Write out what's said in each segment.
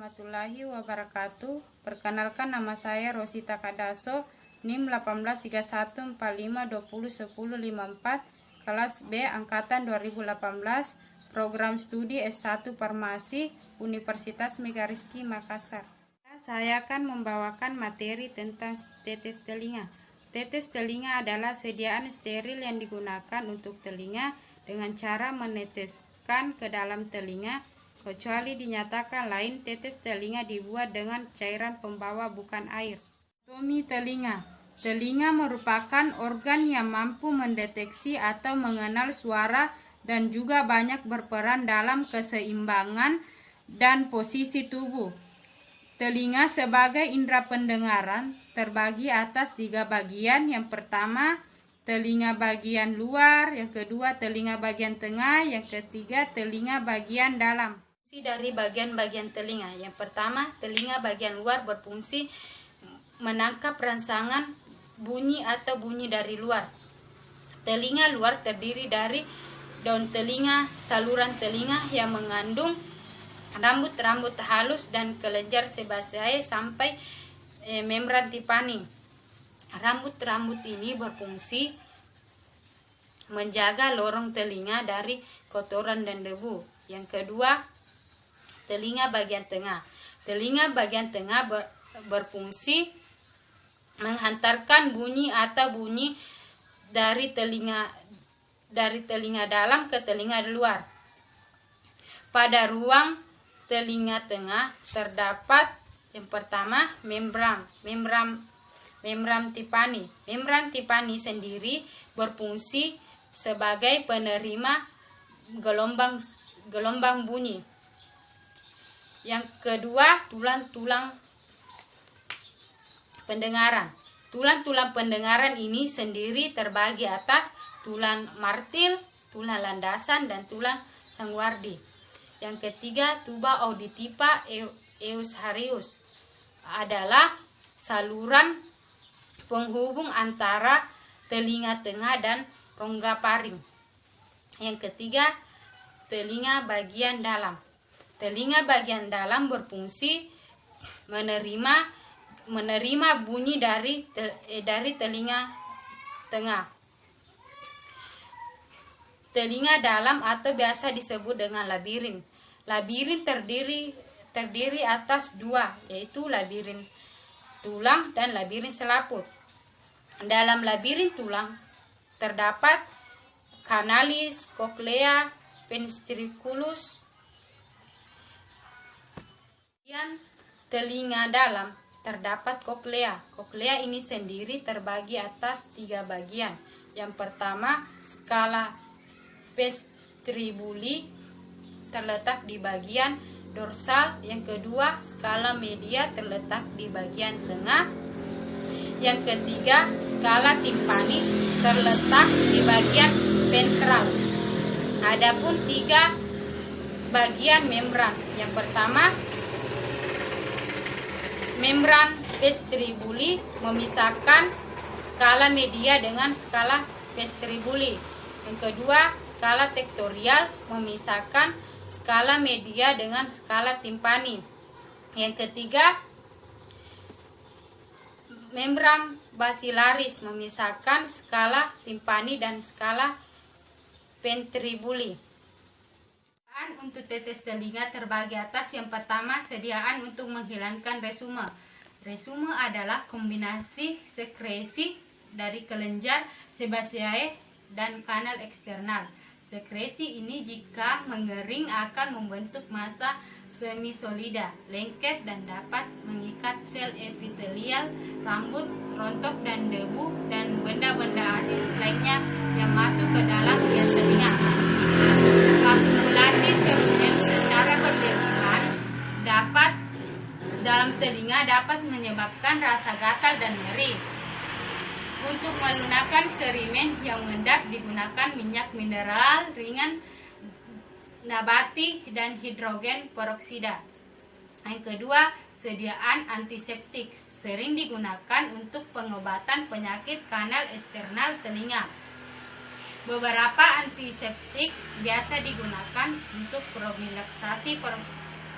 warahmatullahi wabarakatuh. Perkenalkan, nama saya Rosita Kadaso, NIM 183145201054, kelas B angkatan 2018, program studi S1 Farmasi, Universitas Megariski Makassar. Saya akan membawakan materi tentang tetes telinga. Tetes telinga adalah sediaan steril yang digunakan untuk telinga dengan cara meneteskan ke dalam telinga, kecuali dinyatakan lain. Tetes telinga dibuat dengan cairan pembawa bukan air. Anatomi telinga. Telinga merupakan organ yang mampu mendeteksi atau mengenal suara dan juga banyak berperan dalam keseimbangan dan posisi tubuh. Telinga sebagai indera pendengaran terbagi atas 3 bagian. Yang pertama, telinga bagian luar, yang kedua telinga bagian tengah, yang ketiga telinga bagian dalam. Fungsi dari bagian-bagian telinga. Yang pertama, telinga bagian luar berfungsi menangkap rangsangan bunyi atau bunyi dari luar. Telinga luar terdiri dari daun telinga, saluran telinga yang mengandung rambut-rambut halus dan kelenjar sebaceae sampai membran tipani. Rambut-rambut ini berfungsi menjaga lorong telinga dari kotoran dan debu. Yang kedua, telinga bagian tengah. Telinga bagian tengah berfungsi menghantarkan bunyi atau bunyi dari telinga dalam ke telinga luar. Pada ruang telinga tengah terdapat yang pertama membran tipani. Membran tipani sendiri berfungsi sebagai penerima gelombang bunyi. Yang kedua, tulang-tulang pendengaran. Tulang-tulang pendengaran ini sendiri terbagi atas tulang martil, tulang landasan, dan tulang sangwardi. Yang ketiga, tuba auditiva Eucharius adalah saluran penghubung antara telinga tengah dan rongga paring. Yang ketiga, telinga bagian dalam. Telinga bagian dalam berfungsi menerima bunyi dari telinga tengah. Telinga dalam atau biasa disebut dengan labirin. Labirin terdiri atas 2, yaitu labirin tulang dan labirin selaput. Dalam labirin tulang terdapat kanalis, cochlea, ventriculus. Kemudian telinga dalam terdapat cochlea. Cochlea ini sendiri terbagi atas 3 bagian. Yang pertama, skala vestibuli terletak di bagian dorsal. Yang kedua, skala media terletak di bagian tengah. Yang ketiga, skala timpani terletak di bagian ventral. Adapun 3 bagian membran. Yang pertama, membran vestibuli memisahkan skala media dengan skala vestibuli. Yang kedua, skala tektorial memisahkan skala media dengan skala timpani. Yang ketiga, membran basilaris memisahkan skala timpani dan skala ventribuli. Untuk tetes telinga terbagi atas. Yang pertama, sediaan untuk menghilangkan resume. Resume adalah kombinasi sekresi dari kelenjar sebaceae dan kanal eksternal. Sekresi ini jika mengering akan membentuk massa semisolida, lengket, dan dapat mengikat sel epitelial, rambut, rontok, dan debu, dan benda-benda asing lainnya yang masuk ke dalam biang telinga. Akumulasi serumen secara berlebihan dalam telinga dapat menyebabkan rasa gatal dan nyeri. Untuk melunakkan sedimen yang mengendap digunakan minyak mineral ringan nabati dan hidrogen peroksida. Yang kedua, sediaan antiseptik sering digunakan untuk pengobatan penyakit kanal eksternal telinga. Beberapa antiseptik biasa digunakan untuk profilaksasi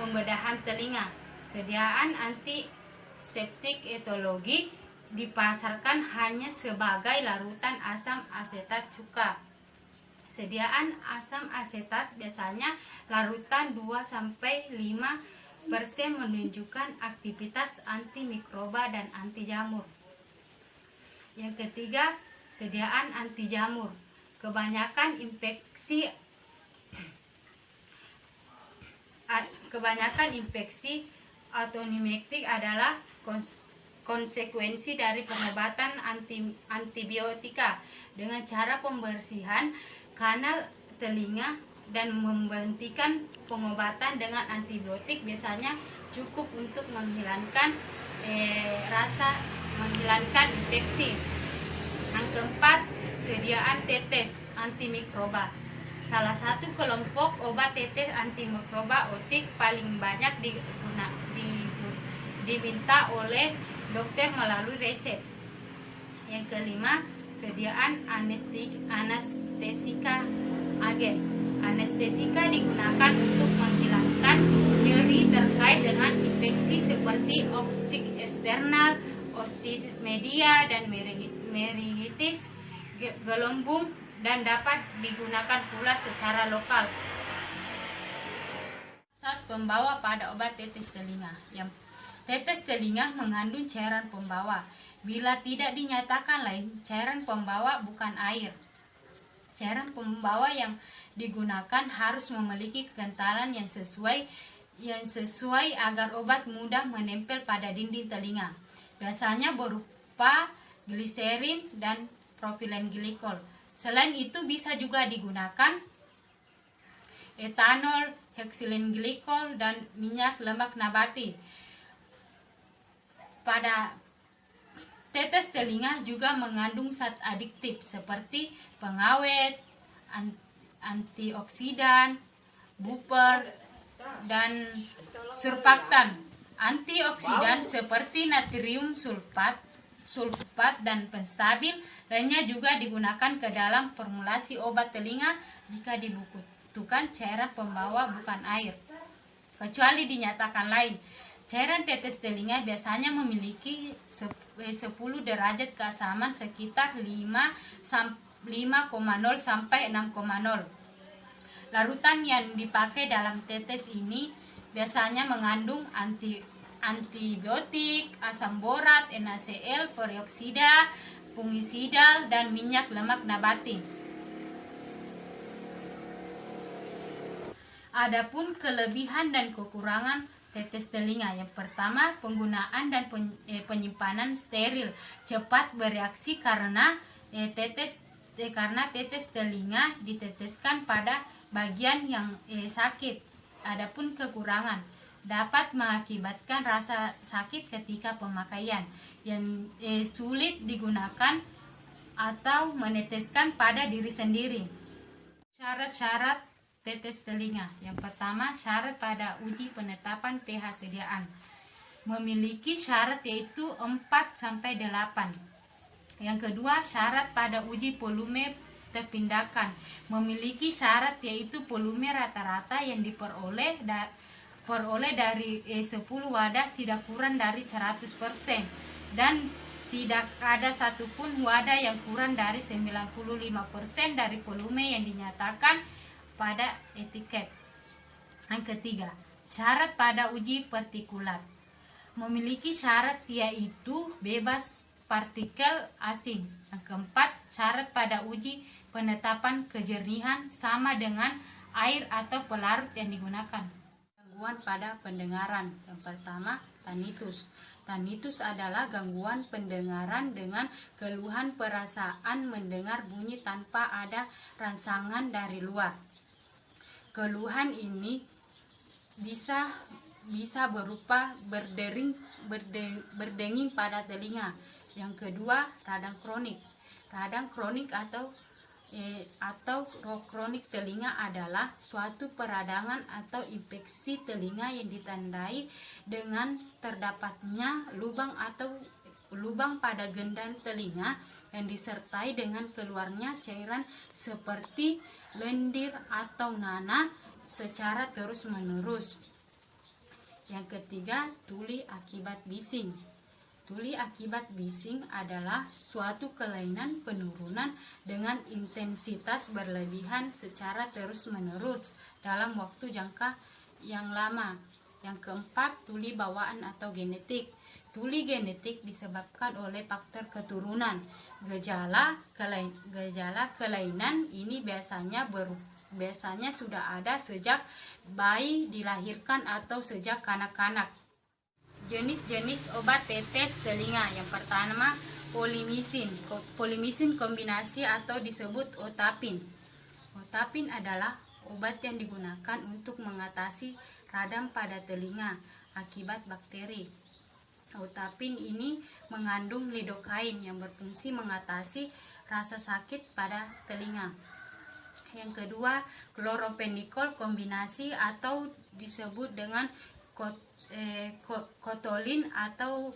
pembedahan telinga. Sediaan antiseptik etologi dipasarkan hanya sebagai larutan asam asetat cuka. Sediaan asam asetat biasanya larutan 2-5% menunjukkan aktivitas antimikroba dan anti jamur. Yang ketiga, sediaan anti jamur. Kebanyakan infeksi autoimunik adalah konsekuensi dari pengobatan antibiotika dengan cara pembersihan kanal telinga dan menghentikan pengobatan dengan antibiotik biasanya cukup untuk menghilangkan menghilangkan infeksi. Yang keempat, sediaan tetes antimikroba. Salah satu kelompok obat tetes antimikroba otik paling banyak diminta oleh dokter melalui resep. Yang kelima, sediaan anestesika agen. Anestesika digunakan untuk menghilangkan nyeri terkait dengan infeksi seperti otik eksternal, otitis media, dan meningitis gelembung, dan dapat digunakan pula secara lokal. Saat pembawa pada obat tetes telinga. Tetes telinga mengandung cairan pembawa. Bila tidak dinyatakan lain, cairan pembawa bukan air. Cairan pembawa yang digunakan harus memiliki kekentalan yang sesuai agar obat mudah menempel pada dinding telinga. Biasanya berupa gliserin dan propilen glikol. Selain itu bisa juga digunakan etanol, heksilen glikol, dan minyak lemak nabati. Pada tetes telinga juga mengandung zat adiktif seperti pengawet, antioksidan, buffer, dan surfaktan. Antioksidan seperti natrium sulfat dan penstabil lainnya juga digunakan ke dalam formulasi obat telinga jika dibutuhkan cairan pembawa bukan air, kecuali dinyatakan lain. Cairan tetes telinga biasanya memiliki 10 derajat keasaman sekitar 5,0 sampai 6,0. Larutan yang dipakai dalam tetes ini biasanya mengandung antibiotik, asam borat, NaCl, peroksida, fungisidal, dan minyak lemak nabati. Adapun kelebihan dan kekurangan tetes telinga. Yang pertama, penggunaan dan penyimpanan steril, cepat bereaksi karena tetes telinga diteteskan pada bagian yang sakit. Adapun kekurangan, dapat mengakibatkan rasa sakit ketika pemakaian, yang sulit digunakan atau meneteskan pada diri sendiri. Syarat-syarat tetes telinga. Yang pertama, syarat pada uji penetapan pH sediaan. Memiliki syarat yaitu 4-8. Yang kedua, syarat pada uji volume terpindahkan. Memiliki syarat yaitu volume rata-rata yang diperoleh dari 10 wadah tidak kurang dari 100%, dan tidak ada satupun wadah yang kurang dari 95% dari volume yang dinyatakan pada etiket. Yang ketiga, syarat pada uji partikulat. Memiliki syarat yaitu bebas partikel asing. Yang keempat, syarat pada uji penetapan kejernihan sama dengan air atau pelarut yang digunakan. Gangguan pada pendengaran. Yang pertama, tinnitus. Tinnitus adalah gangguan pendengaran dengan keluhan perasaan mendengar bunyi tanpa ada rangsangan dari luar. Keluhan ini bisa berupa berdenging pada telinga. Yang kedua, radang kronik. Radang kronik atau kronik telinga adalah suatu peradangan atau infeksi telinga yang ditandai dengan terdapatnya lubang pada gendang telinga yang disertai dengan keluarnya cairan seperti lendir atau nanah secara terus-menerus. Yang ketiga, tuli akibat bising. Tuli akibat bising adalah suatu kelainan penurunan dengan intensitas berlebihan secara terus-menerus dalam waktu jangka yang lama. Yang keempat, tuli bawaan atau genetik. Tuli genetik disebabkan oleh faktor keturunan. Gejala kelainan ini biasanya sudah ada sejak bayi dilahirkan atau sejak kanak-kanak. Jenis-jenis obat tetes telinga. Yang pertama, polimisin. Polimisin kombinasi atau disebut otapin. Otapin adalah obat yang digunakan untuk mengatasi radang pada telinga akibat bakteri. Otapin ini mengandung lidokain yang berfungsi mengatasi rasa sakit pada telinga. Yang kedua, klorophenicol kombinasi atau disebut dengan kotolin atau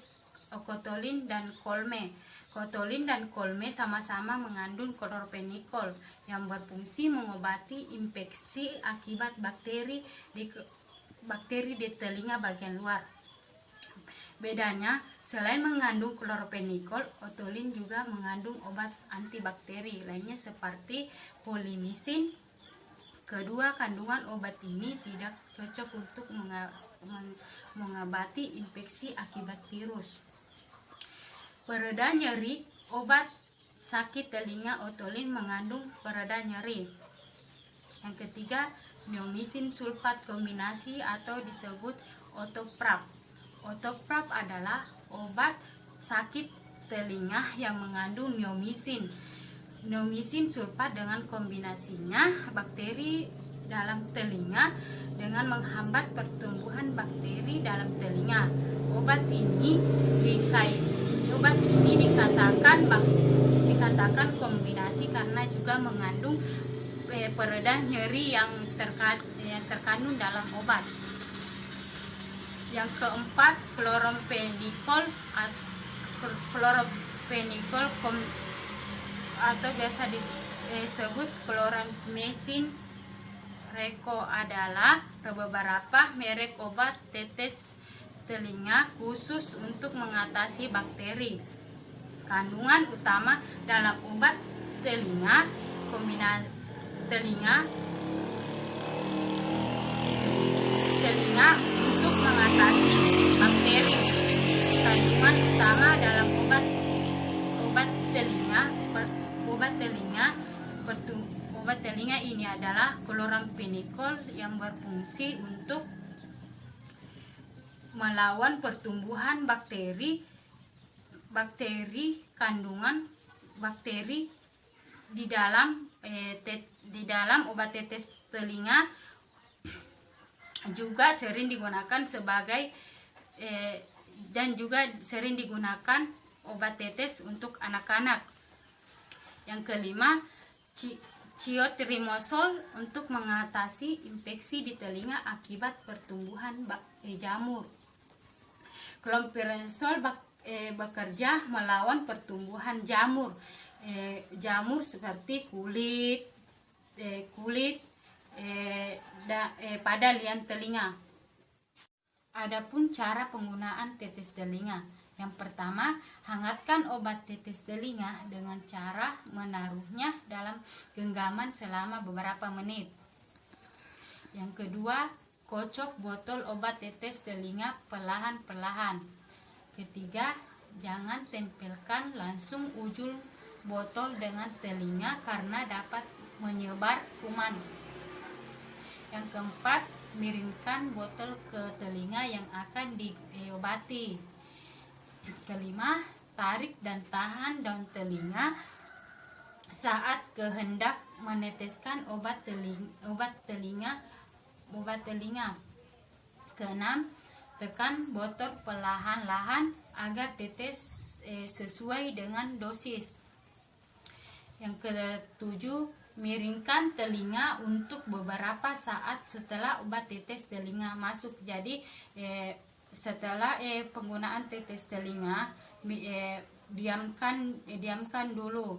kotolin dan kolme. Kotolin dan kolme sama-sama mengandung klorophenicol yang berfungsi mengobati infeksi akibat bakteri di telinga bagian luar. Bedanya, selain mengandung klorophenicol, otolin juga mengandung obat antibakteri lainnya seperti polimisin. Kedua kandungan obat ini tidak cocok untuk mengobati infeksi akibat virus. Pereda nyeri, obat sakit telinga otolin mengandung pereda nyeri. Yang ketiga, neomycin sulfat kombinasi atau disebut otoprap. Otoprap adalah obat sakit telinga yang mengandung neomycin. Neomycin sulfat dengan kombinasinya bakteri dalam telinga dengan menghambat pertumbuhan bakteri dalam telinga. Obat ini dikatakan kombinasi karena juga mengandung pereda nyeri yang terkandung dalam obat. Yang keempat, klorophenicol atau biasa disebut kloramycin reko adalah beberapa merek obat tetes telinga khusus untuk mengatasi bakteri. Kandungan utama dalam obat telinga untuk mengatasi bakteri. Kandungan utama dalam obat telinga ini adalah kloramfenicol yang berfungsi untuk melawan pertumbuhan bakteri. Kandungan bakteri di dalam obat tetes telinga juga sering digunakan sering digunakan obat tetes untuk anak-anak. Yang kelima, clotrimazole untuk mengatasi infeksi di telinga akibat pertumbuhan jamur. Clotrimazole bekerja melawan pertumbuhan jamur seperti kulit pada liang telinga. Adapun cara penggunaan tetes telinga. Yang pertama, hangatkan obat tetes telinga dengan cara menaruhnya dalam genggaman selama beberapa menit. Yang kedua, kocok botol obat tetes telinga perlahan-perlahan. Ketiga, jangan tempelkan langsung ujung botol dengan telinga karena dapat menyebar kuman. Yang keempat, miringkan botol ke telinga yang akan diobati. Kelima, tarik dan tahan daun telinga saat kehendak meneteskan obat telinga. Keenam, tekan botol perlahan-lahan agar tetes sesuai dengan dosis. Yang ketujuh, miringkan telinga untuk beberapa saat setelah obat tetes telinga masuk. Jadi setelah penggunaan tetes telinga, diamkan dulu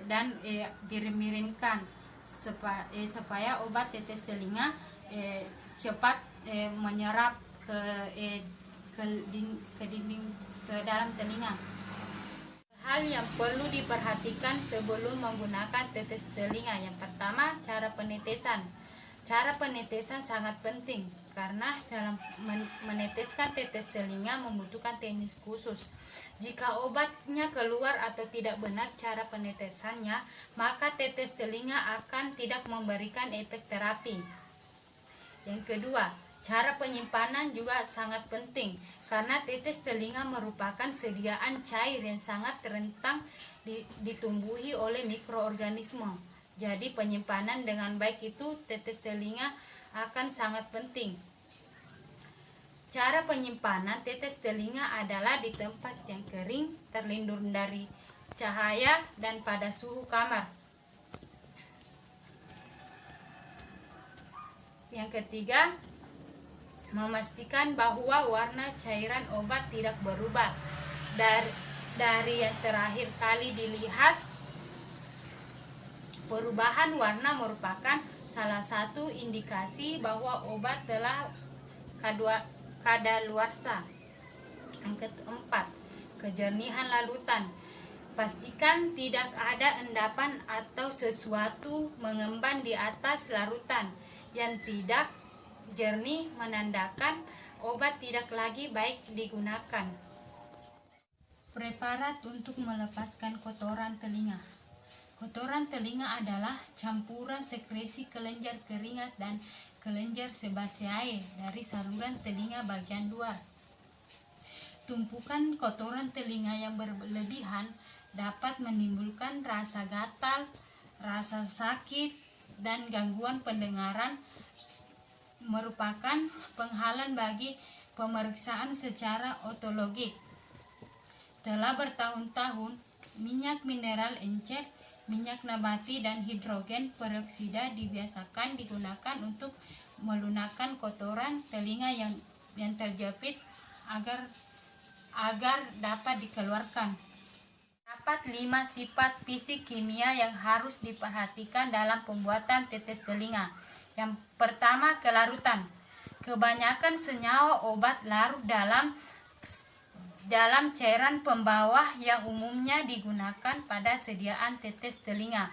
dan dimiringkan supaya obat tetes telinga cepat menyerap ke dalam telinga. Hal yang perlu diperhatikan sebelum menggunakan tetes telinga. Yang pertama, cara penetesan. Cara penetesan sangat penting karena dalam meneteskan tetes telinga membutuhkan teknik khusus. Jika obatnya keluar atau tidak benar cara penetesannya, maka tetes telinga akan tidak memberikan efek terapi. Yang kedua, cara penyimpanan juga sangat penting karena tetes telinga merupakan sediaan cair yang sangat rentan ditumbuhi oleh mikroorganisme. Jadi penyimpanan dengan baik itu tetes telinga akan sangat penting. Cara penyimpanan tetes telinga adalah di tempat yang kering, terlindung dari cahaya dan pada suhu kamar. Yang ketiga, memastikan bahwa warna cairan obat tidak berubah dari yang terakhir kali dilihat. Perubahan warna merupakan salah satu indikasi bahwa obat telah kadaluarsa. Yang keempat, kejernihan larutan. Pastikan tidak ada endapan atau sesuatu mengemban di atas larutan yang tidak jernih, menandakan obat tidak lagi baik digunakan. Preparat untuk melepaskan kotoran telinga. Kotoran telinga adalah campuran sekresi kelenjar keringat dan kelenjar sebaceae dari saluran telinga bagian luar. Tumpukan kotoran telinga yang berlebihan dapat menimbulkan rasa gatal, rasa sakit, dan gangguan pendengaran, merupakan penghalang bagi pemeriksaan secara otologik. Telah bertahun-tahun, minyak mineral encer, minyak nabati, dan hidrogen peroksida dibiasakan digunakan untuk melunakkan kotoran telinga yang terjepit agar dapat dikeluarkan. Terdapat 5 sifat fisik kimia yang harus diperhatikan dalam pembuatan tetes telinga. Yang pertama, kelarutan. Kebanyakan senyawa obat larut dalam cairan pembawah yang umumnya digunakan pada sediaan tetes telinga.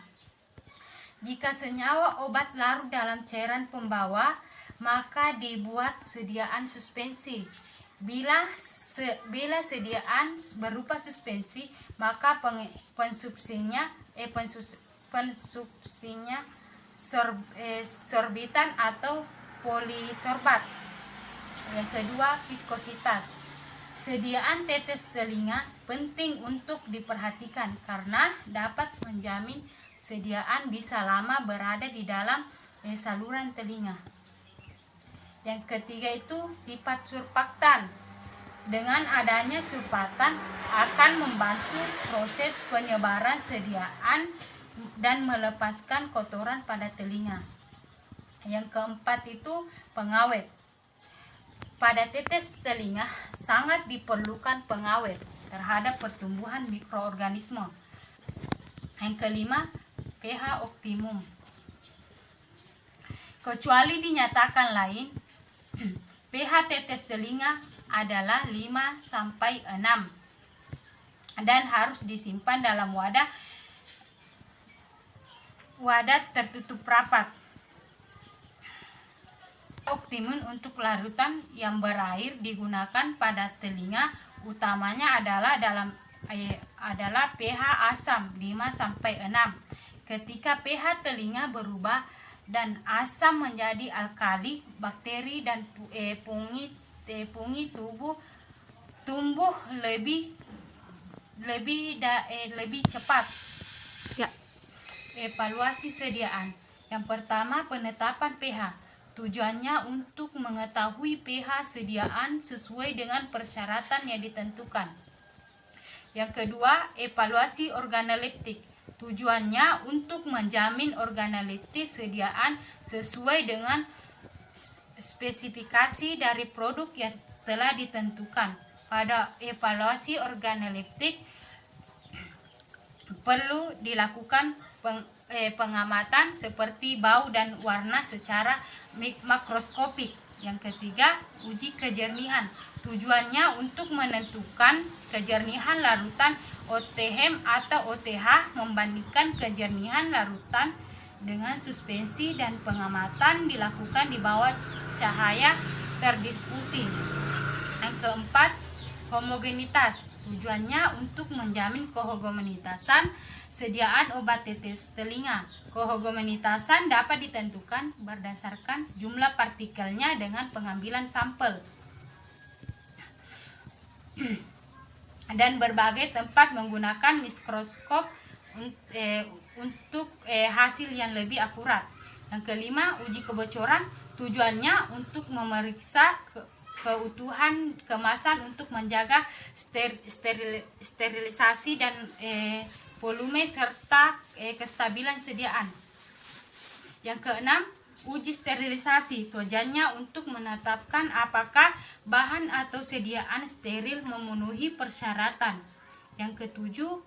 Jika senyawa obat larut dalam cairan pembawah, maka dibuat sediaan suspensi. Bila sediaan berupa suspensi, maka pensubsinya sorbitan atau polisorbat. Yang kedua, viskositas. Sediaan tetes telinga penting untuk diperhatikan karena dapat menjamin sediaan bisa lama berada di dalam saluran telinga. Yang ketiga itu sifat surfaktan. Dengan adanya surfaktan akan membantu proses penyebaran sediaan dan melepaskan kotoran pada telinga. Yang keempat itu pengawet. Pada tetes telinga sangat diperlukan pengawet terhadap pertumbuhan mikroorganisme. Yang kelima, pH optimum. Kecuali dinyatakan lain, pH tetes telinga adalah 5-6 dan harus disimpan dalam wadah tertutup rapat. Optimum untuk larutan yang berair digunakan pada telinga utamanya adalah pH asam 5-6. Ketika pH telinga berubah dan asam menjadi alkali, bakteri dan fungi tumbuh lebih cepat. Ya. Evaluasi sediaan. Yang pertama, penetapan pH. Tujuannya untuk mengetahui pH sediaan sesuai dengan persyaratan yang ditentukan. Yang kedua, evaluasi organoleptik. Tujuannya untuk menjamin organoleptik sediaan sesuai dengan spesifikasi dari produk yang telah ditentukan. Pada evaluasi organoleptik perlu dilakukan pengamatan seperti bau dan warna secara makroskopik. Yang ketiga, uji kejernihan. Tujuannya untuk menentukan kejernihan larutan OTM atau OTH membandingkan kejernihan larutan dengan suspensi, dan pengamatan dilakukan di bawah cahaya terdiffusi. Yang keempat, homogenitas. Tujuannya untuk menjamin kehomogenitasan sediaan obat tetes telinga. Kehomogenitasan dapat ditentukan berdasarkan jumlah partikelnya dengan pengambilan sampel dan berbagai tempat menggunakan mikroskop untuk hasil yang lebih akurat. Yang kelima, uji kebocoran. Tujuannya untuk memeriksa keutuhan kemasan untuk menjaga sterilisasi dan volume serta kestabilan sediaan. Yang keenam, uji sterilisasi. Tujuannya untuk menetapkan apakah bahan atau sediaan steril memenuhi persyaratan. Yang ketujuh,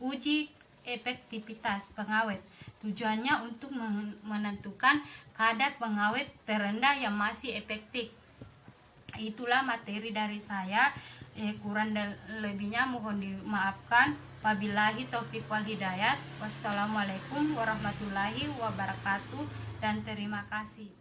uji efektivitas pengawet. Tujuannya untuk menentukan kadar pengawet terendah yang masih efektif. Itulah materi dari saya. Kurang dan lebihnya mohon dimaafkan. Wabillahi taufiq wal hidayah. Wassalamualaikum warahmatullahi wabarakatuh, dan terima kasih.